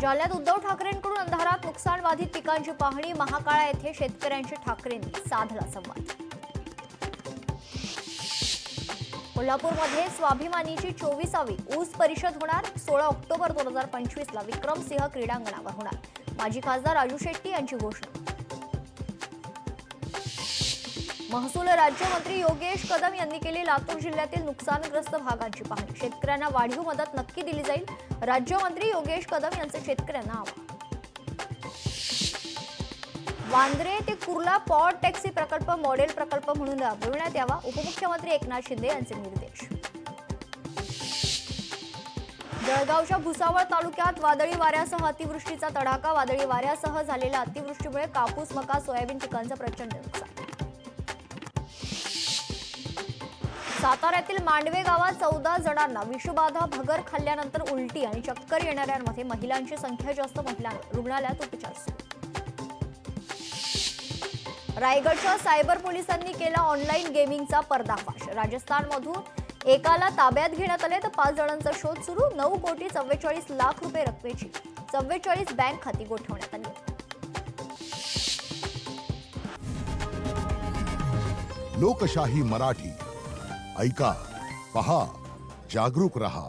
जालन्यात उद्धव ठाकरेंकडून अंधारात नुकसान बाधित पिकांची पाहणी, महाकाळा येथे शेतकऱ्यांशी ठाकरेंनी साधला संवाद. कोल्हापूरमध्ये स्वाभिमानीची 24वी ऊस परिषद होणार. 16 ऑक्टोबर 2025 ला विक्रमसिंह क्रीडांगणावर होणार. माजी खासदार राजू शेट्टी यांची घोषणा. महसूल राज्यमंत्री योगेश कदम यांनी केली लातूर जिल्ह्यातील नुकसानग्रस्त भागांची पाहणी. शेतकऱ्यांना वाढीव मदत नक्की दिली जाईल. राज्यमंत्री योगेश कदम यांचे शेतकऱ्यांना आवाहन. वांद्रे ते कुर्ला पॉड टॅक्सी प्रकल्प मॉडेल प्रकल्प म्हणून राबविण्यात यावा. उपमुख्यमंत्री एकनाथ शिंदे यांचे निर्देश. जळगावच्या भुसावळ तालुक्यात वादळी वाऱ्यासह अतिवृष्टीचा तडाखा. वादळी वाऱ्यासह झालेल्या अतिवृष्टीमुळे कापूस, मका, सोयाबीन पिकांचं प्रचंड नुकसान. साताऱ्यातील मांडवे गावात 14 जणांना विषबाधा. भगर खाल्ल्यानंतर उलटी आणि चक्कर येणाऱ्यांमध्ये महिलांची संख्या जास्त. महिलांवर रुग्णालयात उपचार सुरू. रायगडच्या सायबर पोलिसांनी केला ऑनलाईन गेमिंगचा पर्दाफाश. राजस्थानमधून एकाला ताब्यात घेण्यात आले तर 5 जणांचा शोध सुरू. 9,44,00,000 रुपये रकमेची 44 बँक खाती गोठवण्यात आली. लोकशाही मराठी ऐका, पहा, जागरूक रहा.